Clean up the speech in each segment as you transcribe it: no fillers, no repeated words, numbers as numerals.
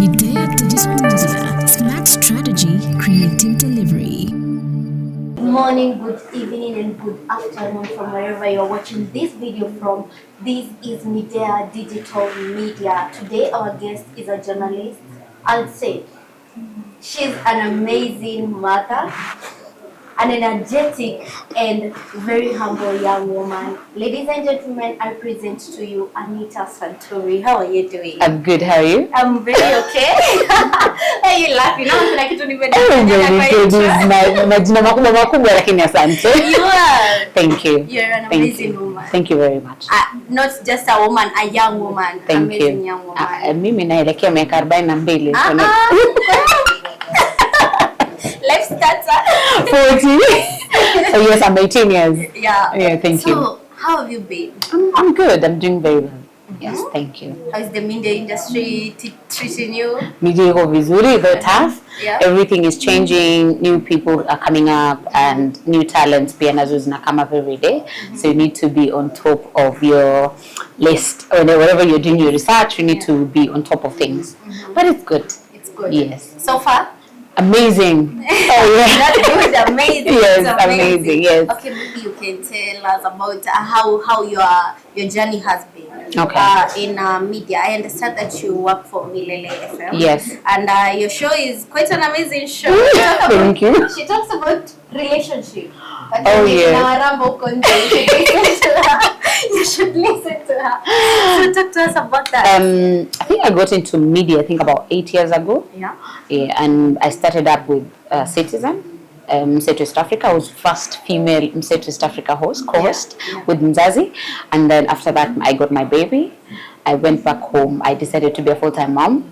Midday Digital Media, smart strategy, creative delivery. Good morning, good evening, and good afternoon from wherever you're watching this video from. This is Midday Digital Media. Today our guest is a journalist. I'll say she's an amazing mother, an energetic and very humble young woman. Ladies and gentlemen, I present to you Anita Santuri. How are you doing? I'm good, how are you? I'm very okay. Why are you laughing? Majina makubwa lakini asante. You are. Thank you. You're an amazing woman. Thank you very mumuch. Not just a woman, a young woman. Thank amazing you. Young woman. Mimi naelekea miaka 42. Life starts at 40. So yes, I'm 18 years. Yeah, thank you. So, how have you been? I'm good. I'm doing very well. Yes, thank you. How is the media industry treating you? Media iko vizuri, though tough. Yeah. Everything is changing. New people are coming up and new talents pia nazo come up every day. So you need to be on top of your list or whatever you're doing your research. You need to be on top of things. But it's good. It's good. Yes. So far? Amazing. Oh yeah. That's good. Amazing. Yes, It's amazing. Yes. Okay, maybe you can tell us about how your journey has been. Okay. In media. I understand that you work for Milele FM. Yes. And your show is quite an amazing show. Thank you. She talks about relationship. Oh yeah. You should listen to her. So talk to us about that. I think I got into media about 8 years ago. Yeah. Yeah, and I started up with Citizen. Mseto East Africa. I was first female Mseto East Africa co-host with Mzazi, and then after that I got my baby. I went back home. I decided to be a full-time mom,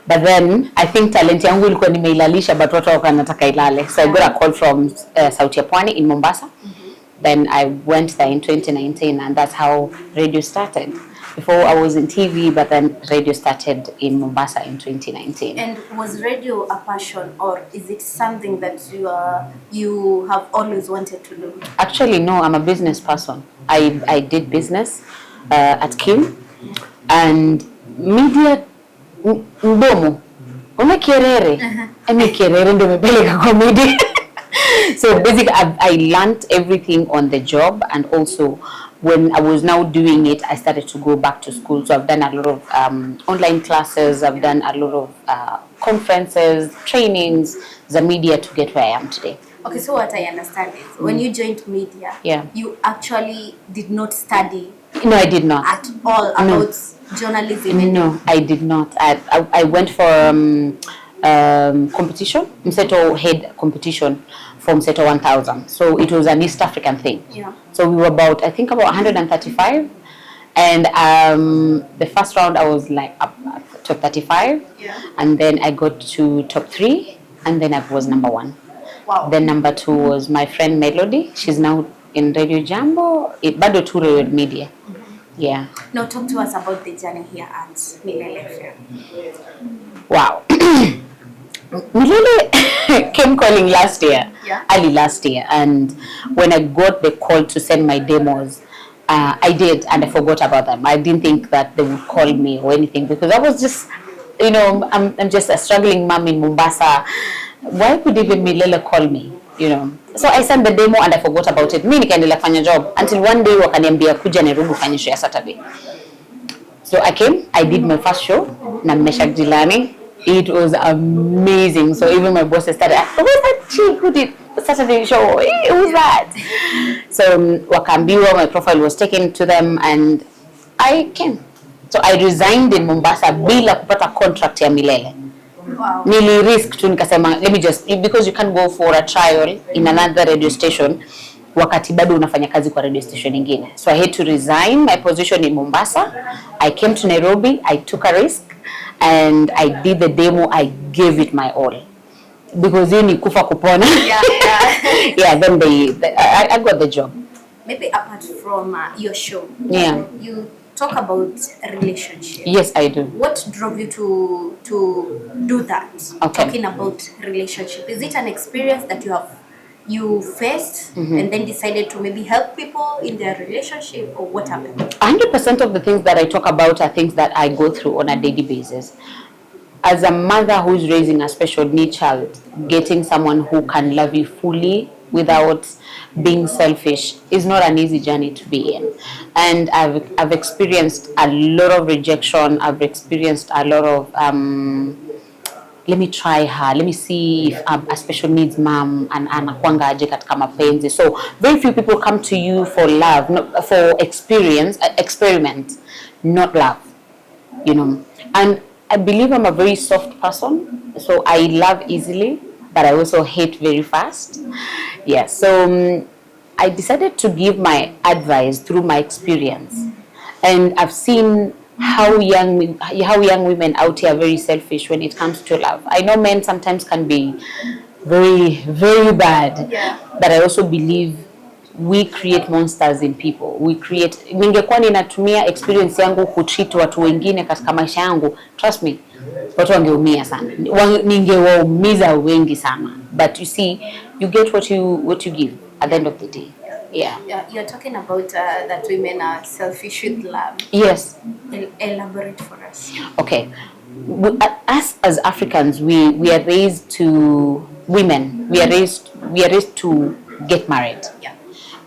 but then I think talent yangu ilikuwa nimeilalisha, but watu wanataka ilale, so I got a call from Sauti ya Pwani in Mombasa. Then I went there in 2019, and that's how radio started. Before I was in TV, but then radio started in Mombasa in 2019. And was radio a passion, or is it something that you have always wanted to do? Actually, no. I'm a business person. I did business at Kim, and media mdomo. Una kierere. Emi kierere ndo mepeleka kwa media. So basically, I learned everything on the job, and also when I was now doing it, I started to go back to school. So I've done a lot of online classes. I've done a lot of conferences, trainings, the media to get where I am today. Okay, so what I understand is when you joined media, you actually did not study. No, I did not. At all about journalism? No, I did not. I went for competition, Mseto head competition from Mseto 1000. So it was an East African thing. Yeah. So we were about 135. And the first round I was like up at top 35. Yeah. And then I got to top 3. And then I was number 1. Wow. Then number 2 was my friend Melody. She's now in Radio Jambo. Bado tu Radio Media. Yeah. Now talk to us about the journey here at Milele FM. Wow. Milele came calling last year, early last year, and when I got the call to send my demos, I did, and I forgot about them. I didn't think that they would call me or anything, because I was just, I'm just a struggling mom in Mombasa. Why could even Milele call me, So I sent the demo and I forgot about it. Mimi nikaendelea kufanya job until one day wakaniambia kuja Nairobi ufanye show ya Saturday. So I came, I did my first show na Meshak Jilani. It was amazing. So even my bosses started, who was that chick who did Saturday show? Who was that? So wakambiwa, my profile was taken to them and I came. So I resigned in Mombasa bila kupata contract ya Milele. Wow. Nili risk tu nikasema, let me just, because you can't go for a trial in another radio station wakati bado unafanya kazi kwa radio station nyingine. So I had to resign my position in Mombasa. I came to Nairobi, I took a risk. And I did the demo. I gave it my all, because ni kufa kupona. Yeah. Then I got the job. Maybe apart from your show, you talk about relationship. Yes, I do. What drove you to do that? Okay. Talking about relationship, is it an experience that you faced and then decided to maybe help people in their relationship, or what happened? 100% of the things that I talk about are things that I go through on a daily basis. as a mother who's raising a special need child, getting someone who can love you fully without being selfish is not an easy journey to be in. And I've experienced a lot of rejection. I've experienced a lot of let me try her, let me see if a special needs mom and anakuanga aje katika mapenzi. So very few people come to you for love, not for experience, experiment, not love, you know. And I believe I'm a very soft person, so I love easily, but I also hate very fast. Yeah, so I decided to give my advice through my experience, and I've seen how young women out here are very selfish when it comes to love. I know men sometimes can be very, very bad, but I also believe we create monsters in people. We create. Ningekuwa ninatumia experience yangu kutreat watu wengine katika maisha yangu, trust me, watu wangeumia sana. Ningewaumiza wengi sana. But you see, you get what you give at the end of the day. Yeah. You're talking about that women are selfish with love. Yes. Elaborate for us. Okay. Us as Africans, we are raised to women. We are raised to get married. Yeah.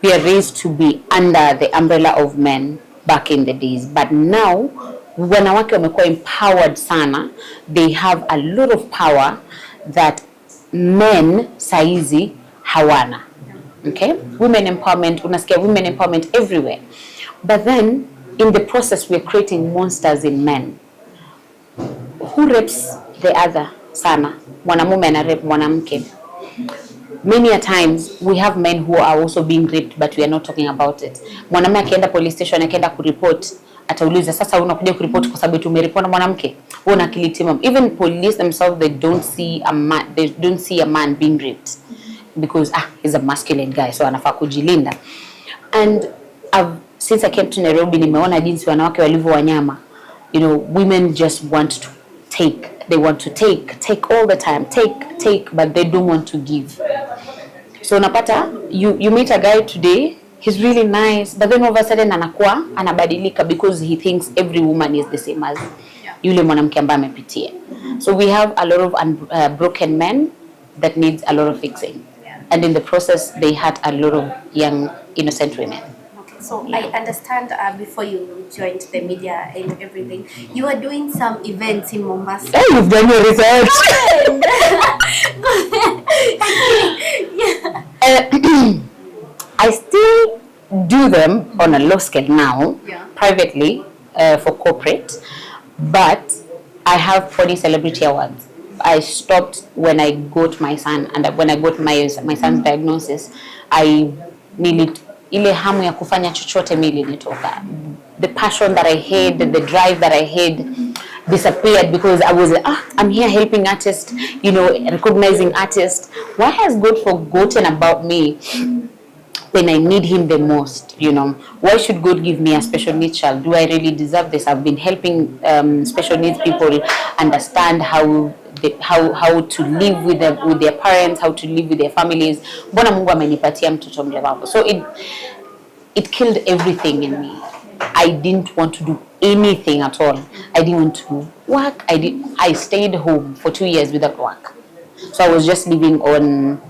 We are raised to be under the umbrella of men back in the days. But now, wanawake wamekuwa empowered sana. They have a lot of power that men saizi hawana. Okay? Women empowerment, unasikia women empowerment everywhere. But then, in the process, we're creating monsters in men. Who rapes the other sana? Mwanamume ana rape mwanamke. Many a times, we have men who are also being raped, but we are not talking about it. Mwanamume akienda police station, akienda kureport, atauliza sasa unakuja kureport kwa sababu tumeripona mwanamke. Wewe unakili timu. Even police themselves, they don't see a man being raped. Because he's a masculine guy, so anafaa kujilinda. And since I came to Nairobi, nimeona jinsi wanawake walivyo wanyama. You know, women just want to take. They want to take all the time, take, but they don't want to give. So unapata, you meet a guy today, he's really nice, but then all of a sudden anabadilika because he thinks every woman is the same as yule mwanamke ambaye amepitia. So we have a lot of broken men that needs a lot of fixing. And in the process, they had a lot of young, innocent women. Okay, so I understand before you joined the media and everything, you were doing some events in Mombasa. Oh, you've done your research. I still do them on a low scale now, privately, for corporate, but I have 40 celebrity awards. I stopped when I got my son, and when I got my son's diagnosis, I needed ile hamu ya kufanya chochote mili nitoka. The passion that I had, the drive that I had disappeared because I was I'm here helping artists, you know, recognizing artists. Why has God forgotten about me when I need him the most, you know? Why should God give me a special needs child? Do I really deserve this? I've been helping special needs people understand how to live with their parents, how to live with their families. Mbona Mungu amenipatia mtoto mlemavu? So it killed everything in me. I didn't want to do anything at all. I didn't want to work. I stayed home for 2 years without work. So I was just living on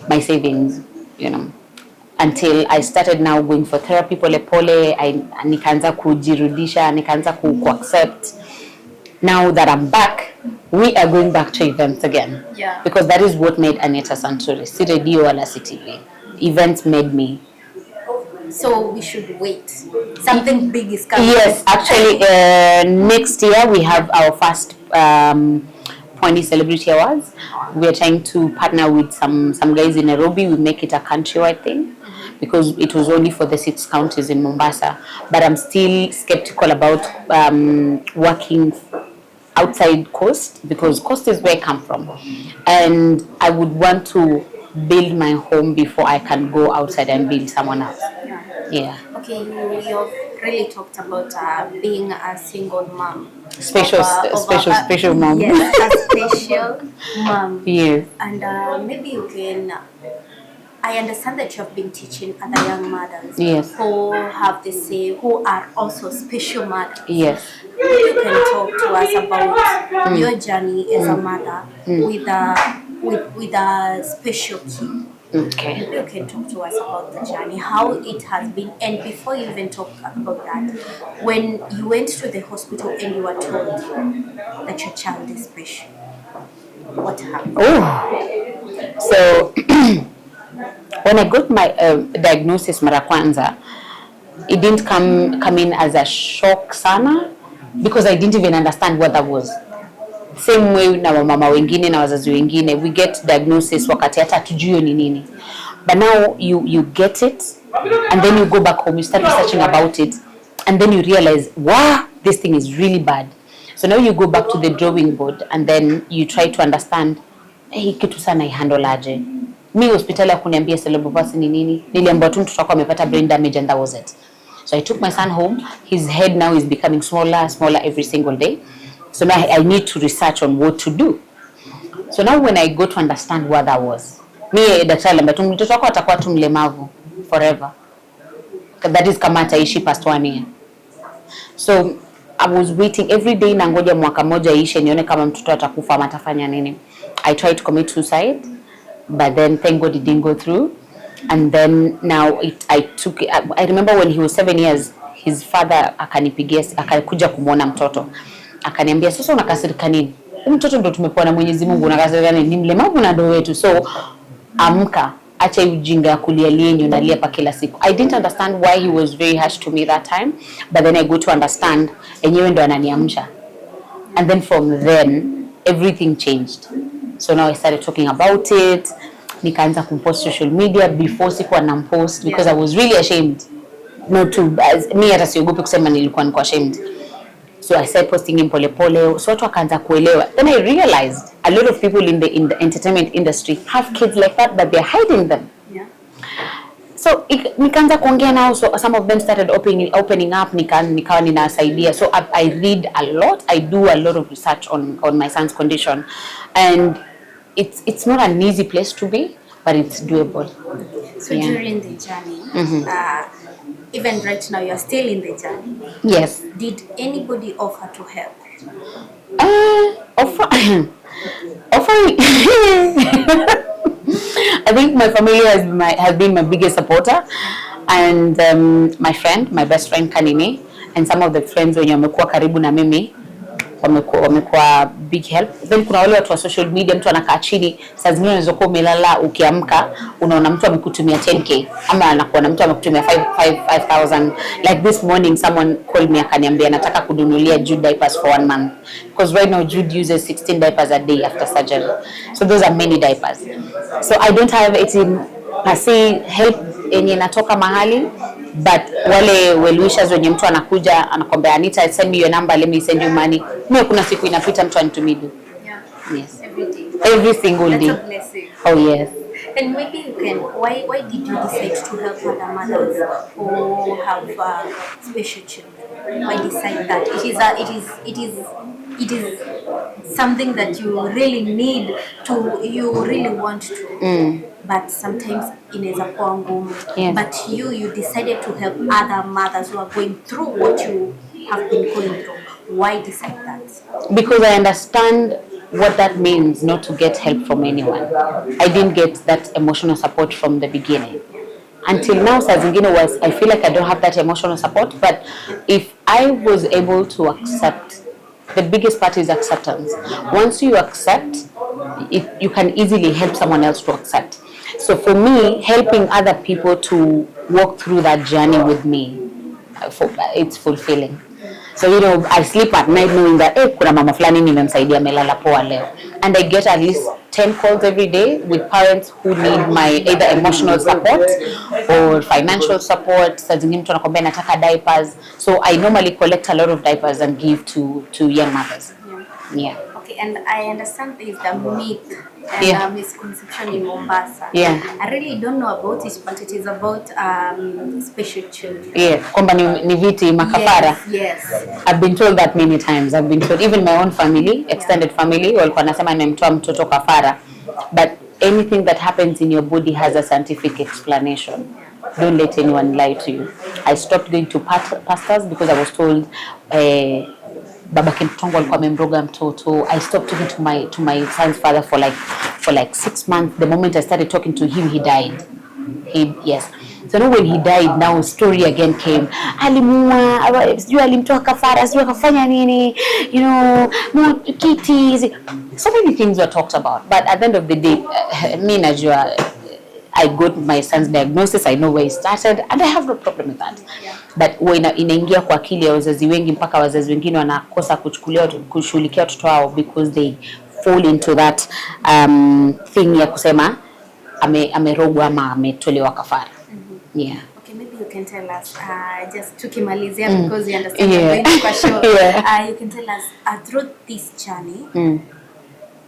my savings, you know, until I started now going for therapy pole pole. Nikaanza kujirudisha, nikaanza ku-accept. Now that I'm back, we are going back to events again. Yeah. Because that is what made Anita Santuri. Si radio wala si TV. Events made me. So we should wait. Something big is coming. Yes, actually, next year we have our first Pwani Celebrity Awards. We are trying to partner with some guys in Nairobi. We make it a countrywide thing because it was only for the 6 counties in Mombasa. But I'm still skeptical about working outside Coast because Coast is where I come from. And I would want to build my home before I can go outside and build someone else. Yeah. Okay, you've really talked about being a single mom. Special mom. Yes, a special mom. Yes. And maybe you can I understand that you have been teaching other young mothers Yes. who have the same, who are also special mothers. Yes. You can talk to us about your journey as a mother with a special kid. Okay. You can talk to us about the journey, how it has been, and before you even talk about that, when you went to the hospital and you were told that your child is special, what happened? Oh, so when I got my diagnosis mara kwanza, it didn't come in as a shock sana because I didn't even understand what that was. Same way na mama wengine na wazazi wengine, we get diagnosis wakati hata tujue ni nini. But now you get it and then you go back home, you start researching about it and then you realize, wow, this thing is really bad. So now you go back to the drawing board and then you try to understand, hey, kitu sana ihandle aje. Mi hospitali ya kuniambia cerebral palsy ni nini, niliambiwa tu mtoto wako amepata brain damage and that was it. So I took my son home. His head now is becoming smaller every single day. So now I need to research on what to do. So now when I go to understand what that was, me daktari ambaye mtoto wako atakuwa tu mlemavu forever. That is kama ataishi past 1 year. So I was waiting every day, nangoja mwaka moja ishe nione kama mtoto atakufa ama atafanya nini. I tried to commit suicide, but then thank God it didn't go through. And then now I remember when he was 7 years, his father akanipigia, akakuja kumuona mtoto. Akaniambia, sasa unakasirika nini? Mtoto ndo tumepewa na Mwenyezi Mungu, unakasirika nini? Ni mlemavu na ndo wetu. So amka, acha ujinga ya kulia lienyo unalia pa kila siku. I didn't understand why he was very harsh to me that time, but then I go to understand enyewe ndo ananiamsha. And then from then everything changed. So now I started talking about it. Nikaanza kumpost social media. Before sikuwa na post because I was really ashamed. Not to me hata siogopi kusema nilikuwa niko ashamed. So I started posting in pole pole. So watu wakaanza kuelewa. Then I realized a lot of people in the entertainment industry have kids like that, but they're hiding them. Yeah. So nikaanza kuongea nao, so some of them started opening up, nikawa ninasaidia. So I read a lot. I do a lot of research on my son's condition, and it's not an easy place to be, but it's doable. So during the journey, even right now you're still in the journey. Yes. Did anybody offer to help? Offering. I think my family has been my biggest supporter, and my best friend Kanini, and some of the friends wenye wamekuwa karibu na mimi wamekuwa big help. Then kuna wale watu wa social media, mtu anakaa chini, saa zingine unaweza kuwa umelala, ukiamka unaona mtu amekutumia 10k ama anakuona mtu amekutumia 5,000. Like this morning someone called me akaniambia nataka kununulia Jude diapers for 1 month, because right now Jude uses 16 diapers a day after surgery. So those are many diapers. So I don't have it in pasi help yenye natoka mahali, but wale well-wishers wenye mtu anakuja anakwambia Anita, send me your number, let me send you money. Mimi kuna siku inapita mtu anitumidu. Yeah. Yes. Every day. Every single day. That's a blessing. Oh yes. And maybe you can, why did you decide to help other mothers who have special children? Why decide that? It is something that you really need to, you really want to. But sometimes inaweza kuwa ngumu. Yes. But you decided to help other mothers who are going through what you have been going through. Why decide that? Because I understand what that means not to get help from anyone. I didn't get that emotional support from the beginning. Until now, saa zingine I feel like I don't have that emotional support, but if I was able to accept, the biggest part is acceptance. Once you accept, you can easily help someone else to accept. So for me, helping other people to walk through that journey with me, it's fulfilling. So I sleep at night knowing that kuna mama fulani nimemsaidia amelala poa leo, and I get at least 10 calls every day with parents who need my either emotional support or financial support. Saa zingine mtu anakuambia nataka diapers, so I normally collect a lot of diapers and give to young mothers. Yeah. Okay, and I understand there is the myth and a misconception in Mombasa. Yeah. I really don't know about it, but it is about special children. Yeah, kwamba ni viti makafara. Yes. I've been told that many times. I've been told, even my own family, extended family, walikuwa nasema nimemtoa mtoto kafara. But anything that happens in your body has a scientific explanation. Don't let anyone lie to you. I stopped going to pastors because I was told baba Kentongo alikuwa amemroga mtoto. I stopped talking to my son's father for like 6 months. The moment I started talking to him, he died. Yes. So now when he died, now story again came. Alimua, sijui alimtoa kafara, sijui akafanya nini, you know, no kitties. So many things were talked about. But at the end of the day, me najua, I got my son's diagnosis, I know where he started, and I have no problem with that. But when inaingia kwa akili ya wazazi wengi mpaka wazazi wengine wanakosa kushughulikia watoto wao because they fall into that thing ya kusema amerogwa ama ametolewa kafara. Yeah. Okay, maybe you can tell us, just tukimalizia because you understand you're going for sure. You can tell us, through this journey,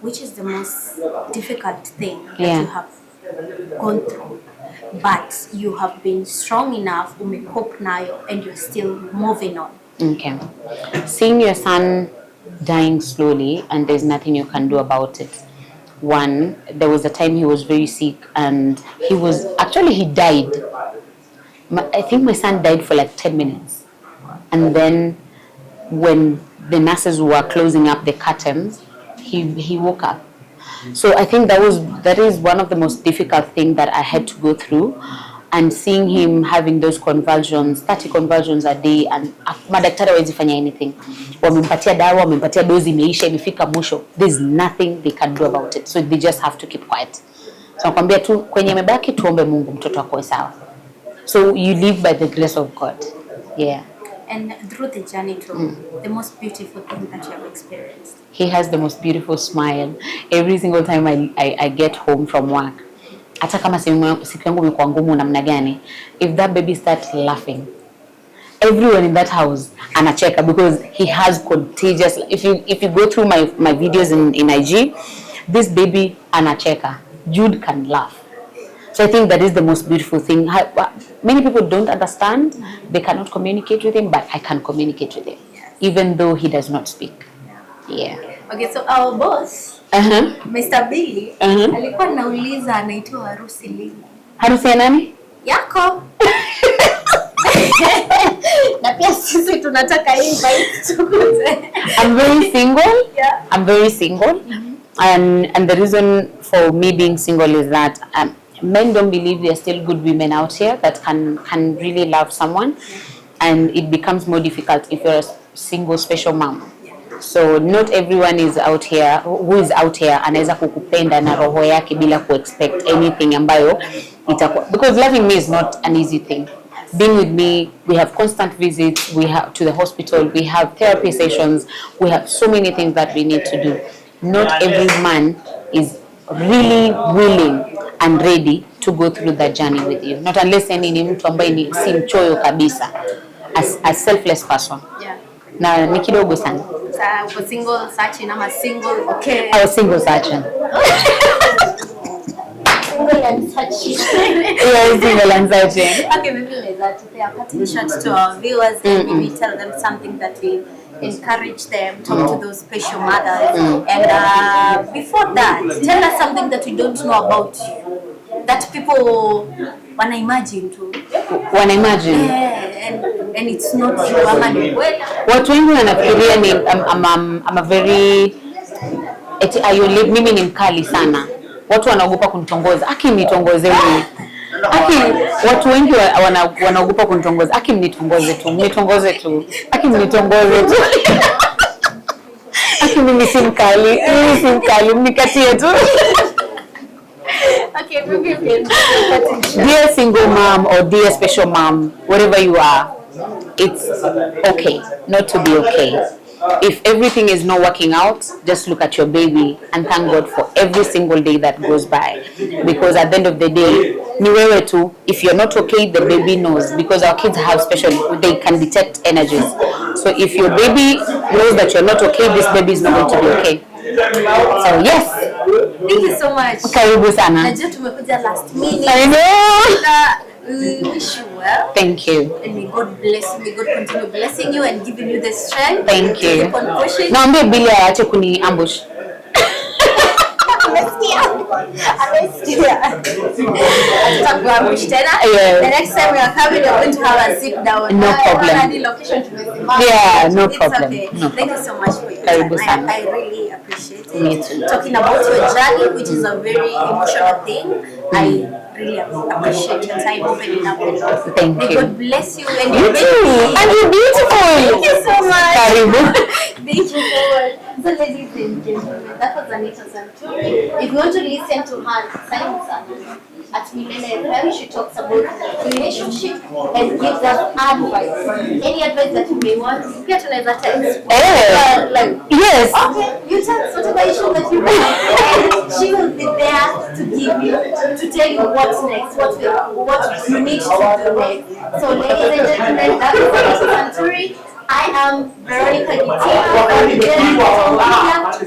which is the most difficult thing that you have gone through, but you have been strong enough, umecope nayo, and you're still moving on. Okay. Seeing your son dying slowly and there's nothing you can do about it. One, there was a time he was very sick and he died. I think my son died for like 10 minutes. And then when the nurses were closing up the curtains, he woke up. So I think that is one of the most difficult things that I had to go through, and seeing him having those convulsions, 30 convulsions a day, and madaktari hawezi fanya anything. Wamempatia dawa, wamempatia dozi imeisha, imefika mwisho. There's nothing they can do about it. So they just have to keep quiet. So nakwambia tu kwenye mebaki tuombe Mungu mtoto wako sawa. So you live by the grace of God. Yeah. And through the journey too, the most beautiful thing that you have experienced? He has the most beautiful smile. Every single time I get home from work, hata kama siku yangu imekuwa ngumu namna gani, if that baby starts laughing, everyone in that house anacheka because he has contagious. If you go through my videos in IG, this baby anacheka. Jude can laugh. So I think that is the most beautiful thing. Many people don't understand. They cannot communicate with him, but I can communicate with him, even though he does not speak. Yeah. Okay, so our boss, Mr. Billy, alikuwa nauliza anaitwa harusi lini? Harusi ya nani? Yako. Na pia sisi tunataka invite tukuze. I'm very single. Yeah. I'm very single. And the reason for me being single is that men don't believe there are still good women out here that can really love someone, and it becomes more difficult if you're a single special mom. So not everyone is out here who is out here anaweza kukupenda na roho yake bila expect anything ambayo itakuwa, because loving me is not an easy thing. Being with me, we have constant visits, we have to the hospital, we have therapy sessions, we have so many things that we need to do. Not every man is really willing and ready to go through that journey with you. Not unless ni mtu ambaye ni si mchoyo kabisa, a selfless person. Yeah. Na ni kidogo sana. For single searching, I'm a single, okay. I was single searching. Single and searching. Yeah, single and searching. Okay, maybe let's say cutting short to our viewers and maybe tell them something that will encourage them, talk to those special mothers. And before that, tell us something that we don't know about you, that people wanna imagine too. Wanna imagine? Yeah, and it's not you. Watu wengi wanafikiria ni I'm a very mimi ni mkali sana. Watu wanaogopa kunitongoza. Aki mnitongoze mimi. Watu wengi wanaogopa kunitongoza. Aki mnitongoze tu. Mnitongoze tu. Aki mnitongoze tu. Aki mimi si mkali. Mimi si mkali. Mnikatie tu. Okay, maybe dear single mom or dear special mom, whatever you are, it's okay not to be okay. If everything is not working out, just look at your baby and thank God for every single day that goes by. Because at the end of the day, ni wewe tu, if you're not okay, the baby knows. Because our kids have they can detect energies. So if your baby knows that you're not okay, this baby is not going to be okay. So yes. Thank you so much. Karibu sana. Najua tumekuja last minute. I know. We wish you well. Thank you. And may God bless you. May God continue blessing you and giving you the strength. Thank you. Keep on pushing. Naambia Billy aache kuni ambush. Yes. The next time we are coming, you're going to have a sit down. No problem. Yeah, no It's problem. okay. No Thank you problem. so much for your Karibu time. sana. I really appreciate it. Me too. Talking about your journey, which is a very emotional thing. I really appreciate your time opening up the door. Thank May you. God bless you and You too. And you're beautiful. Thank you so much. Karibu. Thank you so much. So ladies and gentlemen, that was Anita Santuri. If you want to listen to her science at Millennium FM, she talks about relationship and gives us advice. Any advice that you may want, get another text. Yes. Okay, you text whatever issue that you have. She will be there to give you, to tell you what's next, what you need to do next. So ladies and gentlemen, that is Anita Santuri. I am Veronica Gitina.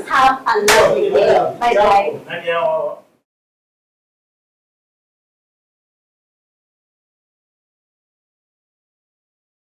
Have a lovely day. Bye bye.